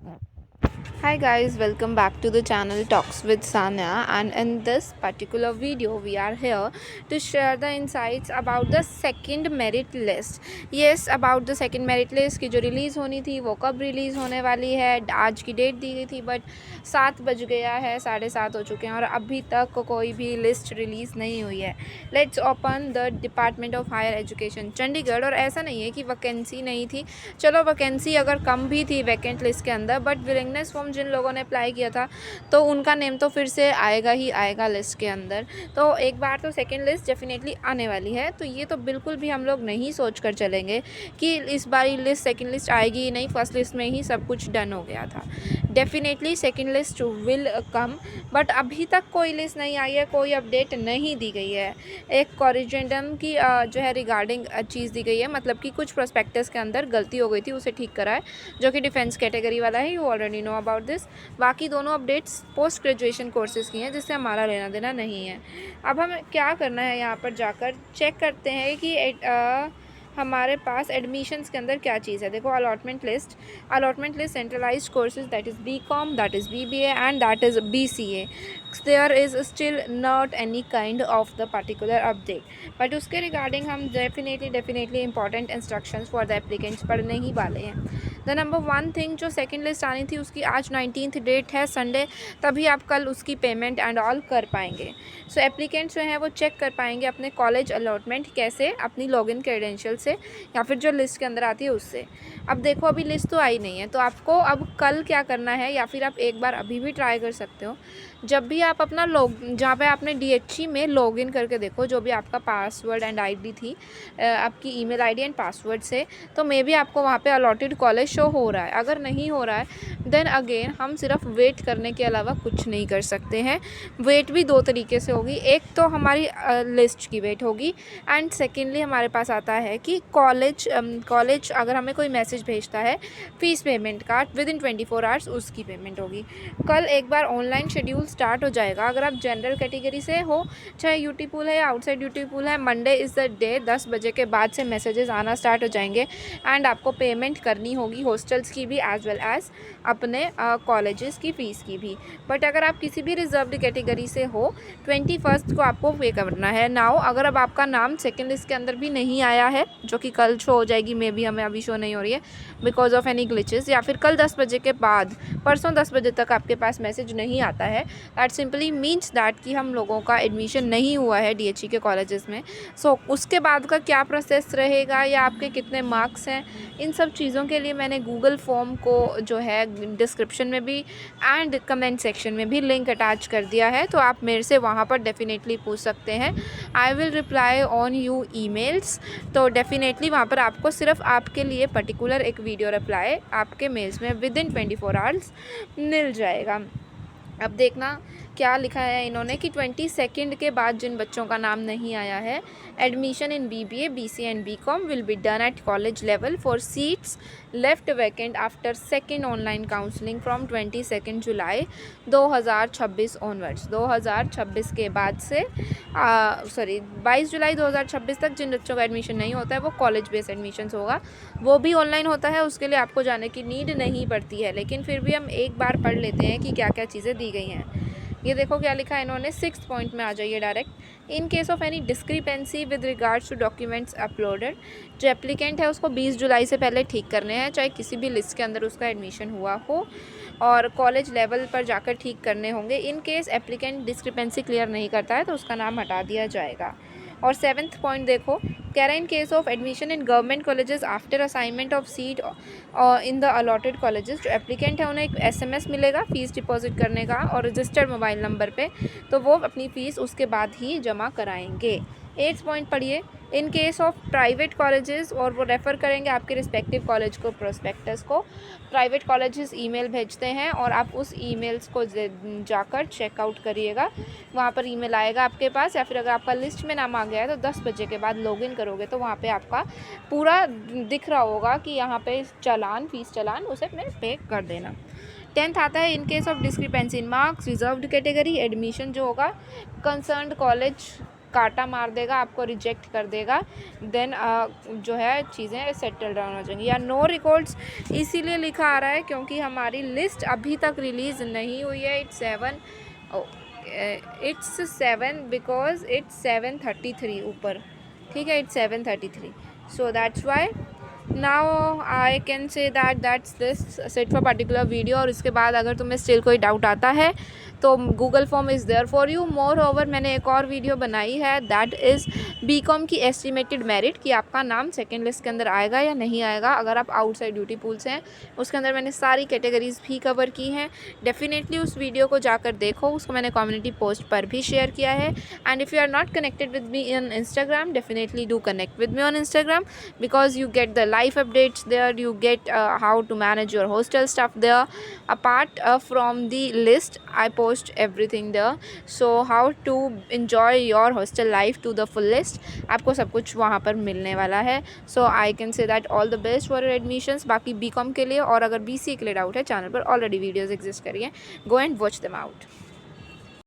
Hi guys, welcome back to the channel Talks with Sanya, and in this particular video we are here to share the insights about the second merit list. Yes, about the second merit list की जो release होनी थी वो कब release होने वाली है, आज की डेट दी गई थी बट 7 बज गया है, 7:30 हो चुके हैं और अभी तक कोई भी लिस्ट रिलीज़ नहीं हुई है. Let's open the department of higher education Chandigarh. और ऐसा नहीं है कि वैकेंसी नहीं थी, चलो वैकेंसी अगर कम भी थी वैकेंट लिस्ट के अंदर, बट विलिंगनेस फॉर्म जिन लोगों ने अप्लाई किया था तो उनका नेम तो फिर से आएगा ही आएगा लिस्ट के अंदर. तो एक बार तो सेकंड लिस्ट डेफिनेटली आने वाली है, तो ये तो बिल्कुल भी हम लोग नहीं सोच कर चलेंगे कि इस बार लिस्ट सेकंड लिस्ट आएगी ही नहीं, फर्स्ट लिस्ट में ही सब कुछ डन हो गया था. Definitely second list will come, but अभी तक कोई लिस्ट नहीं आई है, कोई अपडेट नहीं दी गई है. एक कॉरिजेंडम की जो है रिगार्डिंग चीज़ दी गई है, मतलब कि कुछ प्रोस्पेक्टस के अंदर गलती हो गई थी, उसे ठीक करा है, जो कि डिफेंस कैटेगरी वाला है. You already know about this. बाकी दोनों अपडेट्स पोस्ट ग्रेजुएशन कोर्सेज़ की हैं, जिससे हमारा लेना देना नहीं है. अब हमें क्या करना है, यहाँ पर जाकर चेक करते हैं कि हमारे पास एडमिशन्स के अंदर क्या चीज़ है. देखो, allotment list centralised courses, that is BCom, that is BBA and that is BCA. There is still not any kind of the particular update, but उसके रिगार्डिंग हम definitely important instructions for the applicants पढ़ने ही वाले हैं. The number one thing, जो second list आनी थी उसकी आज 19th डेट है, संडे, तभी आप कल उसकी पेमेंट एंड ऑल कर पाएंगे. सो एप्लीकेंट्स जो हैं वो चेक कर पाएंगे अपने कॉलेज अलॉटमेंट कैसे, अपनी लॉगिन क्रेडेंशियल से या फिर जो लिस्ट के अंदर आती है उससे. अब देखो, अभी लिस्ट तो आई नहीं है, तो आपको अब कल क्या करना है, या फिर आप एक बार अभी भी ट्राई कर सकते हो. जब भी आप अपना जहाँ पे आपने DHE में लॉगिन करके देखो, जो भी आपका पासवर्ड एंड ID थी, आपकी ईमेल ID एंड पासवर्ड से, तो मे बी आपको वहाँ पे अलॉटेड कॉलेज शो हो रहा है. अगर नहीं हो रहा है देन अगेन हम सिर्फ वेट करने के अलावा कुछ नहीं कर सकते हैं. वेट भी दो तरीके से होगी, एक तो हमारी लिस्ट की वेट होगी, एंड सेकेंडली हमारे पास आता है कि कॉलेज अगर हमें कोई मैसेज भेजता है फ़ीस पेमेंट का विद इन 24 आवर्स, उसकी पेमेंट होगी. कल एक बार ऑनलाइन शेड्यूल स्टार्ट हो जाएगा. अगर आप जनरल कैटेगरी से हो, चाहे यूटी पूल है या आउटसाइड यूटी पूल है, मंडे इज़ द डे. 10 बजे के बाद से मैसेजेस आना स्टार्ट हो जाएंगे एंड आपको पेमेंट करनी होगी, हॉस्टल्स की भी एज वेल एज अपने कॉलेजेस की फ़ीस की भी. बट अगर आप किसी भी रिजर्व्ड कैटेगरी से हो, 21st को आपको पे करना है. नाउ अगर अब आपका नाम सेकेंड लिस्ट के अंदर भी नहीं आया है, जो कि कल शो हो जाएगी, मे बी हमें अभी शो नहीं हो रही है बिकॉज ऑफ एनी ग्लिचेस, या फिर कल 10 बजे के बाद, परसों 10 बजे तक आपके पास मैसेज नहीं आता है, दैट सिंपली मीन्स दैट कि हम लोगों का एडमिशन नहीं हुआ है DHE के कॉलेजेस में. सो उसके बाद का क्या प्रोसेस रहेगा या आपके कितने मार्क्स हैं, इन सब चीज़ों के लिए मैंने गूगल फॉर्म को जो है डिस्क्रिप्शन में भी एंड कमेंट सेक्शन में भी लिंक अटैच कर दिया है, तो आप मेरे से वहाँ पर डेफिनेटली पूछ सकते हैं. I will reply on you emails. तो डेफिनेटली वहाँ पर आपको सिर्फ आपके लिए पर्टिकुलर एक वीडियो रिप्लाई आपके मेल्स में विद इन 24 आवर्स मिल जाएगा. अब देखना क्या लिखा है इन्होंने कि 22nd के बाद जिन बच्चों का नाम नहीं आया है, admission in BBA, BCA and BCom will be done at college level for seats left vacant after second online counselling from 22 July 2026 onwards. 2026 के बाद से 22 जुलाई 2026 तक जिन बच्चों का एडमिशन नहीं होता है वो कॉलेज बेस्ड एडमिशन होगा. वो भी ऑनलाइन होता है, उसके लिए आपको जाने की नीड नहीं पड़ती है, लेकिन फिर भी हम एक बार पढ़ लेते हैं कि क्या क्या चीज़ें दी गई हैं. ये देखो क्या लिखा है इन्होंने, 6th पॉइंट में आ जाइए direct. In case of any discrepancy with regards to documents uploaded, जो एप्लीकेंट है उसको 20 जुलाई से पहले ठीक करने हैं, चाहे किसी भी लिस्ट के अंदर उसका एडमिशन हुआ हो, और कॉलेज लेवल पर जाकर ठीक करने होंगे. In case applicant discrepancy clear नहीं करता है तो उसका नाम हटा दिया जाएगा. और 7th पॉइंट देखो, कह रहा है इन case of admission in government colleges after assignment of seat in the allotted colleges, जो एप्लीकेंट है उन्हें एक SMS मिलेगा फ़ीस डिपॉजिट करने का और रजिस्टर्ड मोबाइल नंबर पे, तो वो अपनी फ़ीस उसके बाद ही जमा कराएंगे. 8th पॉइंट पढ़िए, इन केस ऑफ प्राइवेट कॉलेजेस, और वो रेफ़र करेंगे आपके रिस्पेक्टिव कॉलेज को, प्रोस्पेक्टस को. प्राइवेट कॉलेजेस ईमेल भेजते हैं और आप उस ईमेल्स को जाकर चेकआउट करिएगा. वहाँ पर ईमेल आएगा आपके पास, या फिर अगर आपका लिस्ट में नाम आ गया है तो 10 बजे के बाद लॉगिन करोगे तो वहाँ पे आपका पूरा दिख रहा होगा कि यहाँ पे फ़ीस चालान उसे अपने पे कर देना. 10th आता है, इन case of discrepancy in marks reserved category, admission जो होगा कंसर्न्ड कॉलेज काटा मार देगा, आपको रिजेक्ट कर देगा, देन जो है चीज़ें सेटल डाउन हो जाएंगी। या नो रिकॉर्ड्स इसीलिए लिखा आ रहा है क्योंकि हमारी लिस्ट अभी तक रिलीज़ नहीं हुई है। इट्स 7 बिकॉज इट्स 7:33 ऊपर, ठीक है, it's 7:33, so that's why now I can say that's this set for particular video. और इसके बाद अगर तुम्हें स्टिल कोई डाउट आता है तो Google form is there for you. Moreover मैंने एक और वीडियो बनाई है, दैट इज़ बीकॉम की एस्टिमेटेड मेरिट, कि आपका नाम सेकेंड लिस्ट के अंदर आएगा या नहीं आएगा अगर आप आउटसाइड ड्यूटी पूल से हैं। उसके अंदर मैंने सारी कैटेगरीज भी कवर की हैं। डेफिनेटली उस वीडियो को जाकर देखो, उसको मैंने कम्युनिटी पोस्ट पर भी शेयर किया है। And if you are not connected with me in Instagram, definitely do connect with me on Instagram because you get the live updates there, you get how to manage your hostel stuff there. Apart from the list, I post everything there, so how to enjoy your hostel life to the fullest, आपको सब कुछ वहाँ पर मिलने वाला है। so I can say that all the best for your admissions। बाकी BCom के लिए और अगर BCA के लिए डाउट है, चैनल पर ऑलरेडी वीडियोज़ एग्जिस्ट करी हैं, go and watch them out।